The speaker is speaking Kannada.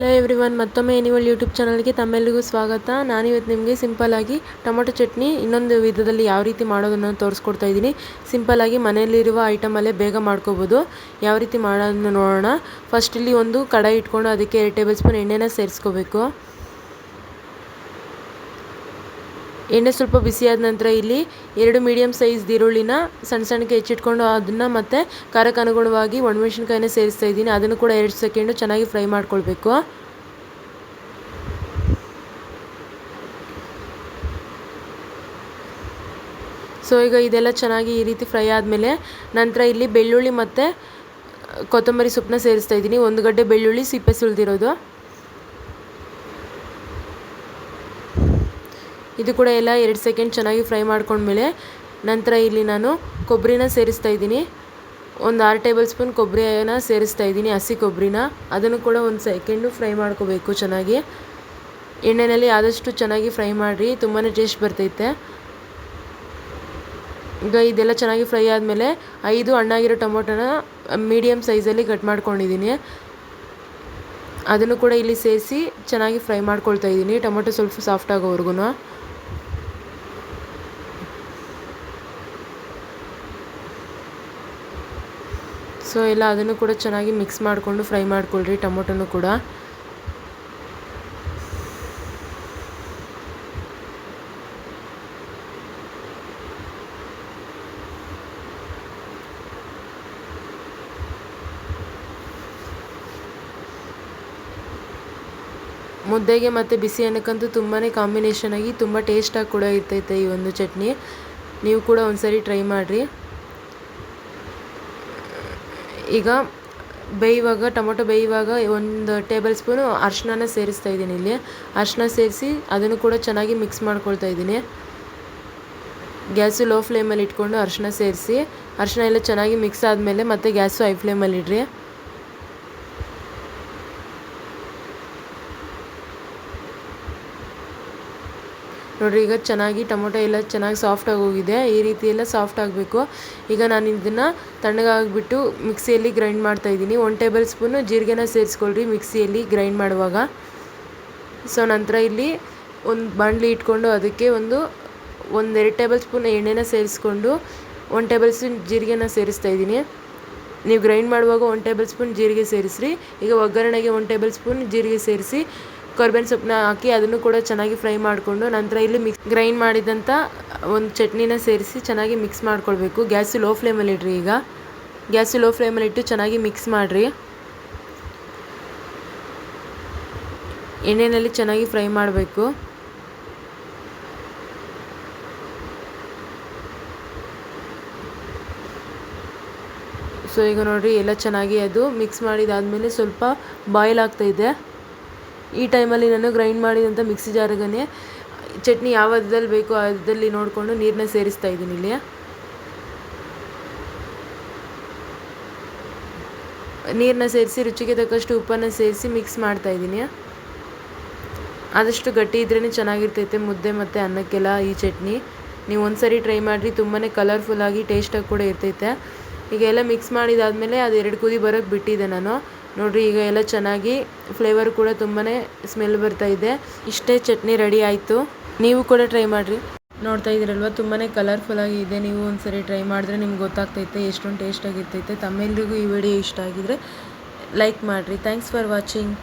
ಹಲೋ ಎವ್ರಿವನ್, ಮತ್ತೊಮ್ಮೆ ಎನಿವಲ್ ಯೂಟ್ಯೂಬ್ ಚಾನಲ್ಗೆ ತಮ್ಮೆಲ್ಲರಿಗೂ ಸ್ವಾಗತ. ನಾನಿವತ್ತು ನಿಮಗೆ ಸಿಂಪಲ್ಲಾಗಿ ಟೊಮೊಟೊ ಚಟ್ನಿ ಇನ್ನೊಂದು ವಿಧದಲ್ಲಿ ಯಾವ ರೀತಿ ಮಾಡೋದನ್ನು ತೋರಿಸ್ಕೊಡ್ತಾ ಇದ್ದೀನಿ. ಸಿಂಪಲ್ಲಾಗಿ ಮನೆಯಲ್ಲಿರುವ ಐಟಮಲ್ಲೇ ಬೇಗ ಮಾಡ್ಕೋಬೋದು. ಯಾವ ರೀತಿ ಮಾಡೋದನ್ನು ನೋಡೋಣ. ಫಸ್ಟ್ ಇಲ್ಲಿ ಒಂದು ಕಡಾಯಿ ಇಟ್ಕೊಂಡು ಅದಕ್ಕೆ 2 ಟೇಬಲ್ ಸ್ಪೂನ್ ಎಣ್ಣೆನ ಸೇರಿಸ್ಕೋಬೇಕು. ಎಣ್ಣೆ ಸ್ವಲ್ಪ ಬಿಸಿಯಾದ ನಂತರ ಇಲ್ಲಿ 2 ಮೀಡಿಯಮ್ ಸೈಜ್ ಈರುಳ್ಳಿನ ಸಣ್ಣಕ್ಕೆ ಹೆಚ್ಚಿಟ್ಕೊಂಡು ಅದನ್ನು ಮತ್ತು ಖಾರಕ್ಕೆ ಅನುಗುಣವಾಗಿ ಒಣಮೆಣಸಿನ್ಕಾಯಿನ ಸೇರಿಸ್ತಾ ಇದ್ದೀನಿ. ಅದನ್ನು ಕೂಡ 2 ಸೆಕೆಂಡು ಚೆನ್ನಾಗಿ ಫ್ರೈ ಮಾಡ್ಕೊಳ್ಬೇಕು. ಸೊ ಈಗ ಇದೆಲ್ಲ ಚೆನ್ನಾಗಿ ಈ ರೀತಿ ಫ್ರೈ ಆದಮೇಲೆ ನಂತರ ಇಲ್ಲಿ ಬೆಳ್ಳುಳ್ಳಿ ಮತ್ತು ಕೊತ್ತಂಬರಿ ಸೊಪ್ಪನ್ನ ಸೇರಿಸ್ತಾ ಇದ್ದೀನಿ. 1 ಗಡ್ಡೆ ಬೆಳ್ಳುಳ್ಳಿ ಸಿಪ್ಪೆ ಸುಲಿದಿರೋದು. ಇದು ಕೂಡ ಎಲ್ಲ 2 ಸೆಕೆಂಡ್ ಚೆನ್ನಾಗಿ ಫ್ರೈ ಮಾಡ್ಕೊಂಡ್ಮೇಲೆ ನಂತರ ಇಲ್ಲಿ ನಾನು ಕೊಬ್ಬರಿನ ಸೇರಿಸ್ತಾ ಇದ್ದೀನಿ. ಒಂದು 6 ಟೇಬಲ್ ಸ್ಪೂನ್ ಕೊಬ್ಬರಿನ ಸೇರಿಸ್ತಾ ಇದ್ದೀನಿ, ಹಸಿ ಕೊಬ್ಬರಿನ. ಅದನ್ನು ಕೂಡ 1 ಸೆಕೆಂಡು ಫ್ರೈ ಮಾಡ್ಕೋಬೇಕು ಚೆನ್ನಾಗಿ. ಎಣ್ಣೆಯಲ್ಲಿ ಆದಷ್ಟು ಚೆನ್ನಾಗಿ ಫ್ರೈ ಮಾಡಿರಿ, ತುಂಬಾ ಟೇಸ್ಟ್ ಬರ್ತೈತೆ. ಈಗ ಇದೆಲ್ಲ ಚೆನ್ನಾಗಿ ಫ್ರೈ ಆದಮೇಲೆ 5 ಹಣ್ಣಾಗಿರೋ ಟೊಮೊಟೊನ ಮೀಡಿಯಮ್ ಸೈಜಲ್ಲಿ ಕಟ್ ಮಾಡ್ಕೊಂಡಿದ್ದೀನಿ. ಅದನ್ನು ಕೂಡ ಇಲ್ಲಿ ಸೇರಿಸಿ ಚೆನ್ನಾಗಿ ಫ್ರೈ ಮಾಡ್ಕೊಳ್ತಾ ಇದ್ದೀನಿ, ಟೊಮೊಟೊ ಸ್ವಲ್ಪ ಸಾಫ್ಟ್ ಆಗೋವರೆಗೂ. ಸೊ ಎಲ್ಲ ಅದನ್ನು ಕೂಡ ಚೆನ್ನಾಗಿ ಮಿಕ್ಸ್ ಮಾಡಿಕೊಂಡು ಫ್ರೈ ಮಾಡ್ಕೊಳ್ರಿ, ಟೊಮೊಟೊನು ಕೂಡ. ಮುದ್ದೆಗೆ ಮತ್ತು ಬಿಸಿ ಅನ್ನಕ್ಕಂತೂ ತುಂಬಾ ಕಾಂಬಿನೇಷನ್ ಆಗಿ ತುಂಬ ಟೇಸ್ಟಾಗಿ ಕೂಡ ಇರ್ತೈತೆ ಈ ಒಂದು ಚಟ್ನಿ. ನೀವು ಕೂಡ ಒಂದ್ಸರಿ ಟ್ರೈ ಮಾಡಿರಿ. ಈಗ ಟೊಮೊಟೊ ಬೇಯುವಾಗ 1 ಟೇಬಲ್ ಸ್ಪೂನು ಅರಿಶಿನ ಸೇರಿಸ್ತಾ ಇದ್ದೀನಿ. ಇಲ್ಲಿ ಅರಿಶಿನ ಸೇರಿಸಿ ಅದನ್ನು ಕೂಡ ಚೆನ್ನಾಗಿ ಮಿಕ್ಸ್ ಮಾಡ್ಕೊಳ್ತಾ ಇದ್ದೀನಿ. ಗ್ಯಾಸು ಲೋ ಫ್ಲೇಮಲ್ಲಿ ಇಟ್ಕೊಂಡು ಅರಿಶಿನ ಸೇರಿಸಿ, ಅರಿಶಿನ ಎಲ್ಲ ಚೆನ್ನಾಗಿ ಮಿಕ್ಸ್ ಆದಮೇಲೆ ಮತ್ತೆ ಗ್ಯಾಸು ಹೈ ಫ್ಲೇಮಲ್ಲಿ ಇಡ್ರಿ. ನೋಡಿರಿ, ಈಗ ಚೆನ್ನಾಗಿ ಟೊಮೊಟೊ ಎಲ್ಲ ಚೆನ್ನಾಗಿ ಸಾಫ್ಟಾಗಿ ಹೋಗಿದೆ. ಈ ರೀತಿ ಎಲ್ಲ ಸಾಫ್ಟ್ ಆಗಬೇಕು. ಈಗ ನಾನು ಇದನ್ನು ತಣ್ಣಗಾಗಿಬಿಟ್ಟು ಮಿಕ್ಸಿಯಲ್ಲಿ ಗ್ರೈಂಡ್ ಮಾಡ್ತಾಯಿದ್ದೀನಿ. 1 ಟೇಬಲ್ ಸ್ಪೂನು ಜೀರಿಗೆನ ಸೇರಿಸ್ಕೊಳ್ರಿ ಮಿಕ್ಸಿಯಲ್ಲಿ ಗ್ರೈಂಡ್ ಮಾಡುವಾಗ. ಸೊ ನಂತರ ಇಲ್ಲಿ ಒಂದು ಬಾಣಲಿ ಇಟ್ಕೊಂಡು ಅದಕ್ಕೆ 1-2 ಟೇಬಲ್ ಸ್ಪೂನ್ ಎಣ್ಣೆನ ಸೇರಿಸ್ಕೊಂಡು 1 ಟೇಬಲ್ ಸ್ಪೂನ್ ಜೀರಿಗೆನ ಸೇರಿಸ್ತಾ ಇದ್ದೀನಿ. ನೀವು ಗ್ರೈಂಡ್ ಮಾಡುವಾಗ 1 ಟೇಬಲ್ ಸ್ಪೂನ್ ಜೀರಿಗೆ ಸೇರಿಸ್ರಿ. ಈಗ ಒಗ್ಗರಣೆಗೆ 1 ಟೇಬಲ್ ಸ್ಪೂನ್ ಜೀರಿಗೆ ಸೇರಿಸಿ ಕರ್ಬೇವಿನ ಸೊಪ್ಪನ್ನ ಹಾಕಿ ಅದನ್ನು ಕೂಡ ಚೆನ್ನಾಗಿ ಫ್ರೈ ಮಾಡಿಕೊಂಡು ನಂತರ ಇಲ್ಲಿ ಗ್ರೈಂಡ್ ಮಾಡಿದಂಥ ಒಂದು ಚಟ್ನಿನ ಸೇರಿಸಿ ಚೆನ್ನಾಗಿ ಮಿಕ್ಸ್ ಮಾಡ್ಕೊಳ್ಬೇಕು. ಗ್ಯಾಸು ಲೋ ಫ್ಲೇಮಲ್ಲಿ ಇಡ್ರಿ. ಈಗ ಗ್ಯಾಸು ಲೋ ಫ್ಲೇಮಲ್ಲಿ ಇಟ್ಟು ಚೆನ್ನಾಗಿ ಮಿಕ್ಸ್ ಮಾಡಿರಿ. ಎಣ್ಣೆಯಲ್ಲಿ ಚೆನ್ನಾಗಿ ಫ್ರೈ ಮಾಡಬೇಕು. ಸೊ ಈಗ ನೋಡಿರಿ, ಎಲ್ಲ ಚೆನ್ನಾಗಿ ಅದು ಮಿಕ್ಸ್ ಮಾಡಿದಾದಮೇಲೆ ಸ್ವಲ್ಪ ಬಾಯ್ಲ್ ಆಗ್ತಾಯಿದೆ. ಈ ಟೈಮಲ್ಲಿ ನಾನು ಗ್ರೈಂಡ್ ಮಾಡಿದಂಥ ಮಿಕ್ಸಿ ಜಾರಿಗೇ ಚಟ್ನಿ ಯಾವ ಹದದಲ್ಲಿ ಬೇಕೋ ಅದರಲ್ಲಿ ನೋಡಿಕೊಂಡು ನೀರನ್ನ ಸೇರಿಸ್ತಾ ಇದ್ದೀನಿ. ಇಲ್ಲಿ ನೀರನ್ನ ಸೇರಿಸಿ ರುಚಿಗೆ ತಕ್ಕಷ್ಟು ಉಪ್ಪನ್ನು ಸೇರಿಸಿ ಮಿಕ್ಸ್ ಮಾಡ್ತಾ ಇದ್ದೀನಿ. ಆದಷ್ಟು ಗಟ್ಟಿ ಇದ್ರೇ ಚೆನ್ನಾಗಿರ್ತೈತೆ ಮುದ್ದೆ ಮತ್ತು ಅನ್ನಕ್ಕೆಲ್ಲ ಈ ಚಟ್ನಿ. ನೀವು ಒಂದ್ಸರಿ ಟ್ರೈ ಮಾಡಿರಿ, ತುಂಬಾ ಕಲರ್ಫುಲ್ಲಾಗಿ ಟೇಸ್ಟಾಗಿ ಕೂಡ ಇರ್ತೈತೆ. ಈಗ ಎಲ್ಲ ಮಿಕ್ಸ್ ಮಾಡಿದಾದಮೇಲೆ ಅದು 2 ಕುದಿ ಬರೋಕ್ಕೆ ಬಿಟ್ಟಿದ್ದೆ ನಾನು. ನೋಡಿರಿ, ಈಗ ಎಲ್ಲ ಚೆನ್ನಾಗಿ ಫ್ಲೇವರ್ ಕೂಡ ತುಂಬಾ ಸ್ಮೆಲ್ ಬರ್ತಾಯಿದೆ. ಇಷ್ಟೇ, ಚಟ್ನಿ ರೆಡಿ ಆಯಿತು. ನೀವು ಕೂಡ ಟ್ರೈ ಮಾಡಿರಿ. ನೋಡ್ತಾ ಇದ್ದೀರಲ್ವ, ತುಂಬಾ ಕಲರ್ಫುಲ್ಲಾಗಿ ಇದೆ. ನೀವು ಒಂದ್ಸರಿ ಟ್ರೈ ಮಾಡಿದ್ರೆ ನಿಮ್ಗೆ ಗೊತ್ತಾಗ್ತೈತೆ ಎಷ್ಟೊಂದು ಟೇಸ್ಟಾಗಿರ್ತೈತೆ. ತಮ್ಮೆಲ್ಲರಿಗೂ ಈ ವಿಡಿಯೋ ಇಷ್ಟ ಆಗಿದ್ರೆ ಲೈಕ್ ಮಾಡಿರಿ. Thanks for watching.